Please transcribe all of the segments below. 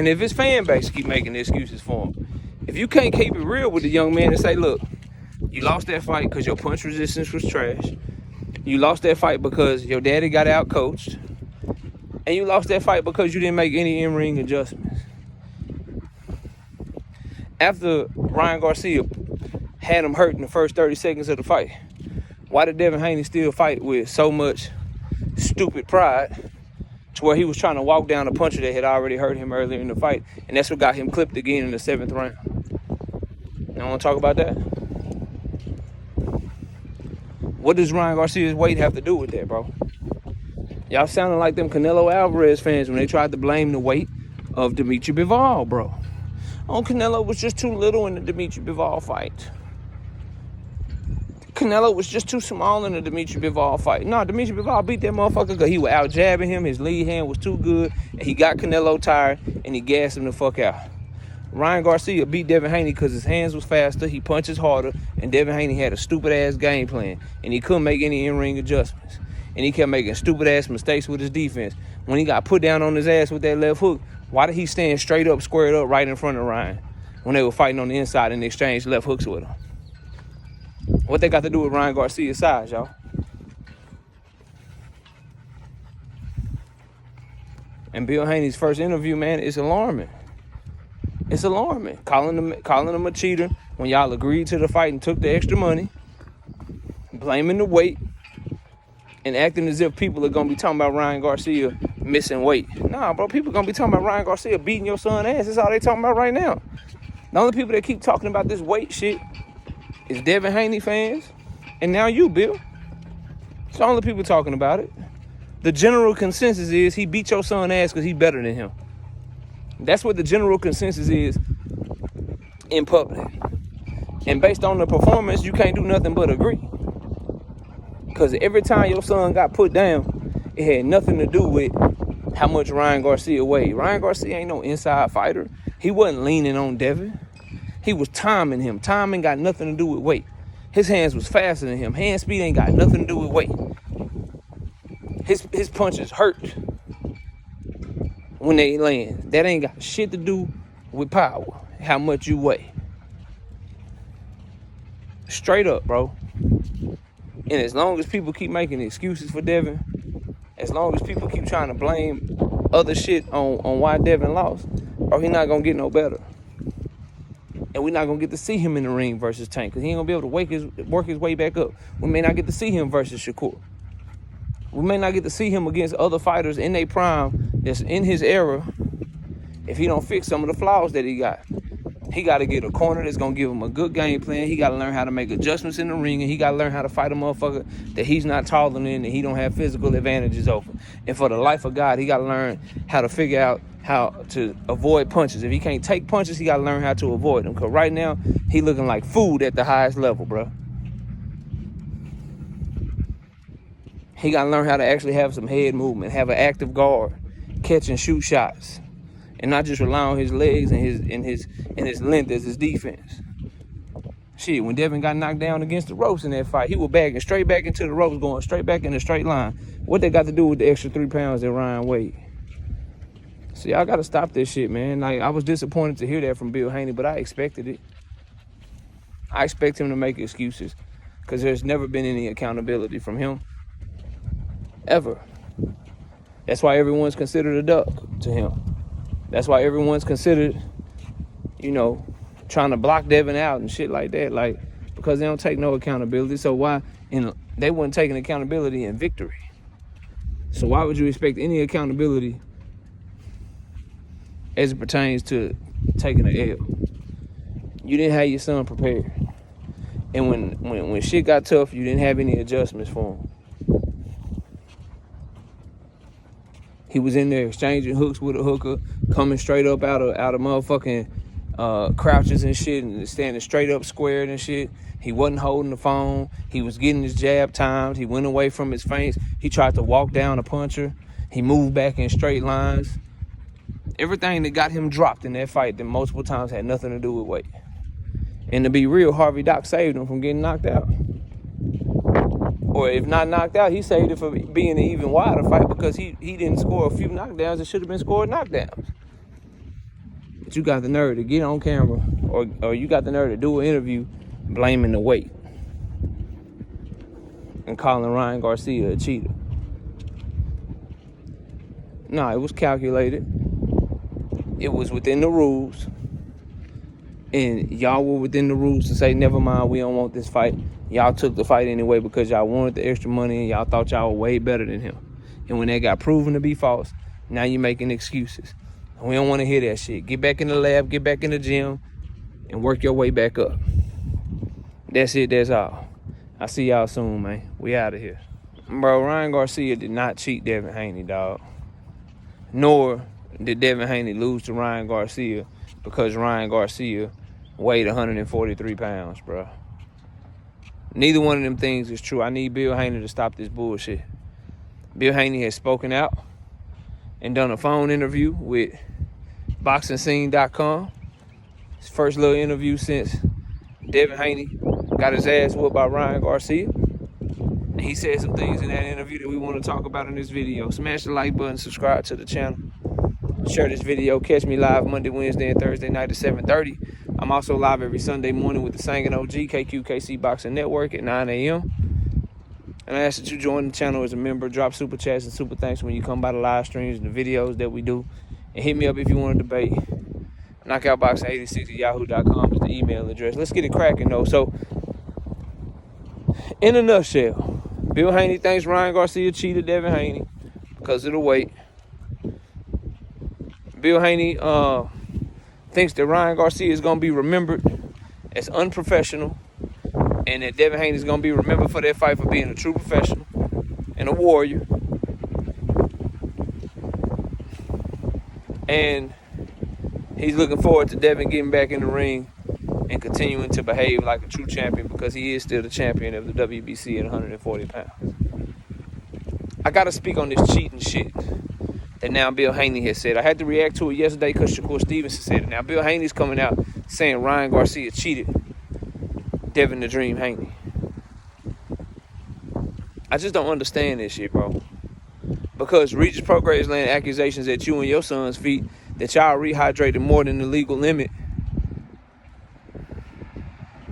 Even if his fan base keep making excuses for him. If you can't keep it real with the young man and say, look, you lost that fight because your punch resistance was trash. You lost that fight because your daddy got out-coached. And you lost that fight because you didn't make any in-ring adjustments. After Ryan Garcia had him hurt in the first 30 seconds of the fight, why did Devin Haney still fight with so much stupid pride to where he was trying to walk down a puncher that had already hurt him earlier in the fight? And that's what got him clipped again in the 7th round. You want to talk about that? What does Ryan Garcia's weight have to do with that, bro? Y'all sounding like them Canelo Alvarez fans when they tried to blame the weight of Dimitri Bivol, bro. Oh, Canelo was just too little in the Dimitri Bivol fight. Canelo was just too small in the Dimitri Bivol fight. No, Dimitri Bivol beat that motherfucker because he was out jabbing him. His lead hand was too good. And he got Canelo tired and he gassed him the fuck out. Ryan Garcia beat Devin Haney because his hands was faster, he punches harder, and Devin Haney had a stupid-ass game plan, and he couldn't make any in-ring adjustments. And he kept making stupid-ass mistakes with his defense. When he got put down on his ass with that left hook, why did he stand straight up, squared up, right in front of Ryan when they were fighting on the inside and exchanged left hooks with him? What they got to do with Ryan Garcia's size, y'all? And Bill Haney's first interview, man, is alarming. It's alarming. Calling him a cheater when y'all agreed to the fight and took the extra money. Blaming the weight. And acting as if people are going to be talking about Ryan Garcia missing weight. Nah, bro, people are going to be talking about Ryan Garcia beating your son ass. That's all they talking about right now. The only people that keep talking about this weight shit is Devin Haney fans. And now you, Bill. It's the only people talking about it. The general consensus is he beat your son ass because he's better than him. That's what the general consensus is in public. And based on the performance, you can't do nothing but agree. Because every time your son got put down, it had nothing to do with how much Ryan Garcia weighed. Ryan Garcia ain't no inside fighter. He wasn't leaning on Devin. He was timing him. Timing got nothing to do with weight. His hands was faster than him. Hand speed ain't got nothing to do with weight. His punches hurt when they land. That ain't got shit to do with power, how much you weigh. Straight up, bro. And as long as people keep making excuses for Devin, as long as people keep trying to blame other shit on why Devin lost, bro, he not gonna get no better. And we're not gonna get to see him in the ring versus Tank, because he ain't gonna be able to work his way back up. We may not get to see him versus Shakur. We may not get to see him against other fighters in their prime that's in his era if he don't fix some of the flaws that he got. He got to get a corner that's going to give him a good game plan. He got to learn how to make adjustments in the ring, and he got to learn how to fight a motherfucker that he's not taller than and he don't have physical advantages over. And for the life of God, he got to learn how to figure out how to avoid punches. If he can't take punches, he got to learn how to avoid them. Because right now, he looking like food at the highest level, bro. He got to learn how to actually have some head movement, have an active guard, catch and shoot shots, and not just rely on his legs and his length as his defense. Shit, when Devin got knocked down against the ropes in that fight, he was bagging straight back into the ropes, going straight back in a straight line. What they got to do with the extra 3 pounds that Ryan weighed? See, y'all got to stop this shit, man. Like, I was disappointed to hear that from Bill Haney, but I expected it. I expect him to make excuses because there's never been any accountability from him. Ever. That's why everyone's considered a duck to him. That's why everyone's considered, trying to block Devin out and shit like that. Like, because they don't take no accountability. So why, they weren't taking accountability in victory. So why would you expect any accountability as it pertains to taking an L? You didn't have your son prepared. And when shit got tough, you didn't have any adjustments for him. He was in there exchanging hooks with a hooker, coming straight up out of motherfucking crouches and shit, and standing straight up squared and shit. He wasn't holding the phone. He was getting his jab timed. He went away from his feints. He tried to walk down a puncher. He moved back in straight lines. Everything that got him dropped in that fight that multiple times had nothing to do with weight. And to be real, Harvey Doc saved him from getting knocked out. Or if not knocked out, he saved it for being an even wider fight because he didn't score a few knockdowns that should have been scored knockdowns. But you got the nerve to get on camera or you got the nerve to do an interview blaming the weight and calling Ryan Garcia a cheater. No, it was calculated. It was within the rules. And y'all were within the rules to say, never mind, we don't want this fight. Y'all took the fight anyway because y'all wanted the extra money and y'all thought y'all were way better than him. And when that got proven to be false, now you're making excuses. We don't want to hear that shit. Get back in the lab, get back in the gym, and work your way back up. That's it, that's all. I'll see y'all soon, man. We out of here. Bro, Ryan Garcia did not cheat Devin Haney, dog. Nor did Devin Haney lose to Ryan Garcia because Ryan Garcia weighed 143 pounds, bro. Neither one of them things is true. I need Bill Haney to stop this bullshit. Bill Haney has spoken out and done a phone interview with BoxingScene.com. His first little interview since Devin Haney got his ass whooped by Ryan Garcia. And he said some things in that interview that we want to talk about in this video. Smash the like button, subscribe to the channel. Share this video. Catch me live Monday, Wednesday, and Thursday night at 7:30. I'm also live every Sunday morning with the Singing OG, KQKC Boxing Network at 9 a.m. And I ask that you join the channel as a member. Drop super chats and super thanks when you come by the live streams and the videos that we do. And hit me up if you want to debate. Knockoutboxing86 at yahoo.com is the email address. Let's get it cracking, though. So, in a nutshell, Bill Haney thinks Ryan Garcia cheated Devin Haney because of the weight. Bill Haney thinks that Ryan Garcia is going to be remembered as unprofessional and that Devin Haney is going to be remembered for that fight for being a true professional and a warrior. And he's looking forward to Devin getting back in the ring and continuing to behave like a true champion because he is still the champion of the WBC at 140 pounds. I got to speak on this cheating shit that now Bill Haney has said. I had to react to it yesterday because Shakur Stevenson said it. Now Bill Haney's coming out saying Ryan Garcia cheated Devin the Dream Haney. I just don't understand this shit, bro. Because Regis Prograis is laying accusations at you and your son's feet that y'all rehydrated more than the legal limit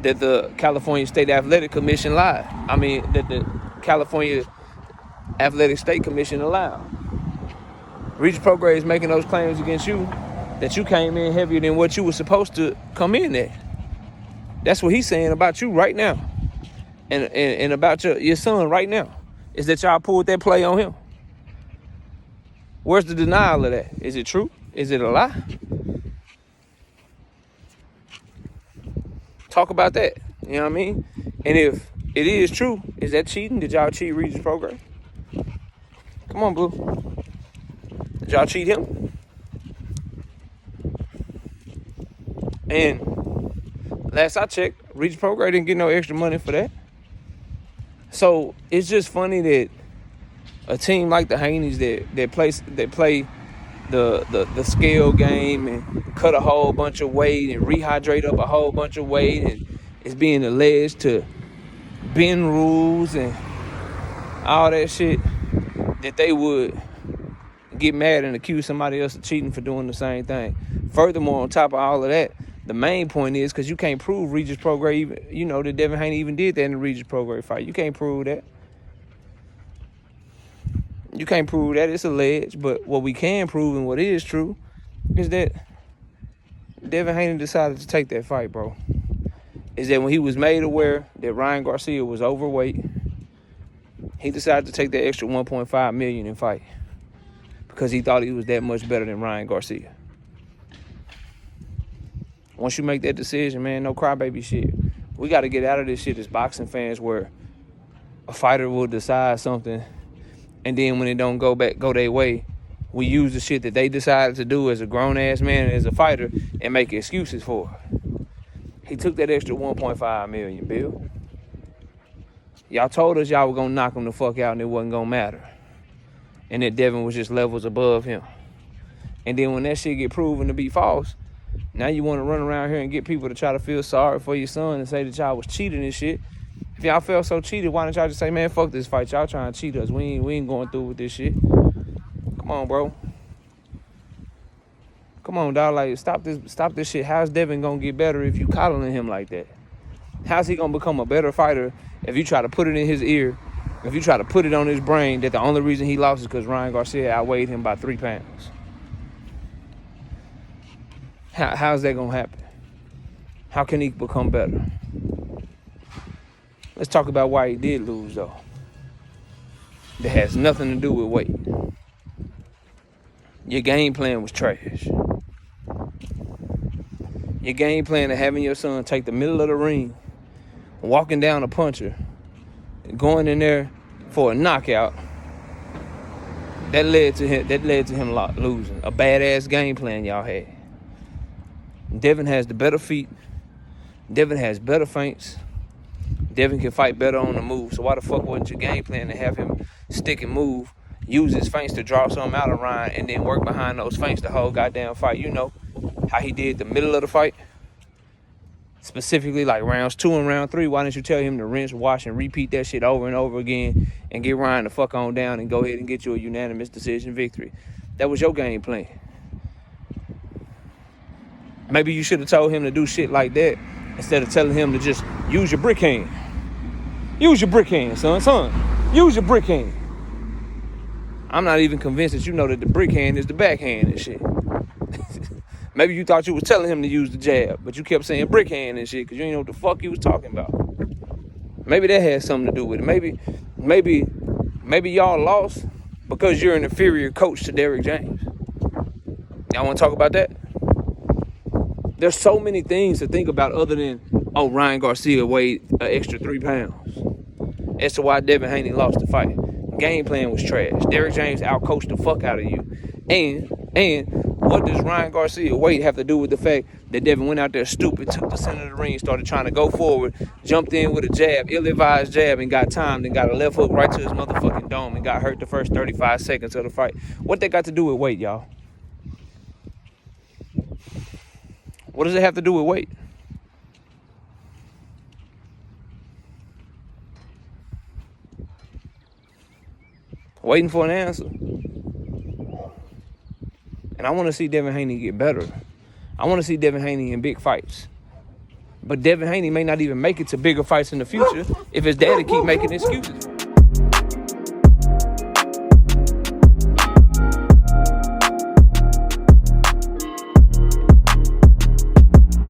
that the California State Athletic Commission lied. I mean, that the California Athletic State Commission allowed. Regis Prograis is making those claims against you that you came in heavier than what you were supposed to come in at. That's what he's saying about you right now. And about your son right now. Is that y'all pulled that play on him. Where's the denial of that? Is it true? Is it a lie? Talk about that. You know what I mean? And if it is true, is that cheating? Did y'all cheat Regis Prograis? Come on, Blue. Did y'all cheat him? And last I checked, Regis Prograis didn't get no extra money for that. So it's just funny that a team like the Haneys that play the scale game and cut a whole bunch of weight and rehydrate up a whole bunch of weight and is being alleged to bend rules and all that shit, that they would get mad and accuse somebody else of cheating for doing the same thing. Furthermore, on top of all of that, the main point is because you can't prove Regis Prograis even, you know, that Devin Haney even did that in the Regis Prograis fight. You can't prove that. You can't prove that. It's alleged. But what we can prove and what is true is that Devin Haney decided to take that fight, bro. Is that when he was made aware that Ryan Garcia was overweight, he decided to take that extra $1.5 million and fight because he thought he was that much better than Ryan Garcia. Once you make that decision, man, no crybaby shit. We got to get out of this shit as boxing fans where a fighter will decide something and then when it don't go their way, we use the shit that they decided to do as a grown-ass man and as a fighter and make excuses for it. He took that extra $1.5 million, Bill. Y'all told us y'all were going to knock him the fuck out and it wasn't going to matter. And that Devin was just levels above him. And then when that shit get proven to be false, now you want to run around here and get people to try to feel sorry for your son and say that y'all was cheating and shit. If y'all felt so cheated, why don't y'all just say, man, fuck this fight. Y'all trying to cheat us. We ain't going through with this shit. Come on, bro. Come on, dog. Like, stop this shit. How's Devin gonna get better if you coddling him like that? How's he gonna become a better fighter if you try to put it in his ear, if you try to put it on his brain that the only reason he lost is because Ryan Garcia outweighed him by 3 pounds? How's that gonna happen? How can he become better? Let's talk about why he did lose, though. That has nothing to do with weight. Your game plan was trash. Your game plan of having your son take the middle of the ring, walking down a puncher, going in there for a knockout, that led to him losing. A badass game plan y'all had. Devin has the better feet. Devin has better feints. Devin can fight better on the move. So why the fuck wasn't your game plan to have him stick and move, use his feints to draw something out of Ryan, and then work behind those feints the whole goddamn fight? You know how he did the middle of the fight, specifically like rounds 2 and round 3. Why didn't you tell him to rinse, wash, and repeat that shit over and over again and get Ryan the fuck on down and go ahead and get you a unanimous decision victory? That was your game plan. Maybe you should have told him to do shit like that instead of telling him to just use your brick hand. Use your brick hand, son. Use your brick hand. I'm not even convinced that you know that the brick hand is the backhand and shit. Maybe you thought you was telling him to use the jab, but you kept saying brick hand and shit because you didn't know what the fuck you was talking about. Maybe that had something to do with it. Maybe y'all lost because you're an inferior coach to Derrick James. Y'all want to talk about that? There's so many things to think about other than, oh, Ryan Garcia weighed an extra 3 pounds as to why Devin Haney lost the fight. Game plan was trash. Derrick James outcoached the fuck out of you. And what does Ryan Garcia weight have to do with the fact that Devin went out there stupid, took the center of the ring, started trying to go forward, jumped in with a jab, ill-advised jab, and got timed and got a left hook right to his motherfucking dome and got hurt the first 35 seconds of the fight? What that got to do with weight, y'all? What does it have to do with weight? Waiting for an answer. And I want to see Devin Haney get better. I want to see Devin Haney in big fights. But Devin Haney may not even make it to bigger fights in the future if his daddy keep making excuses.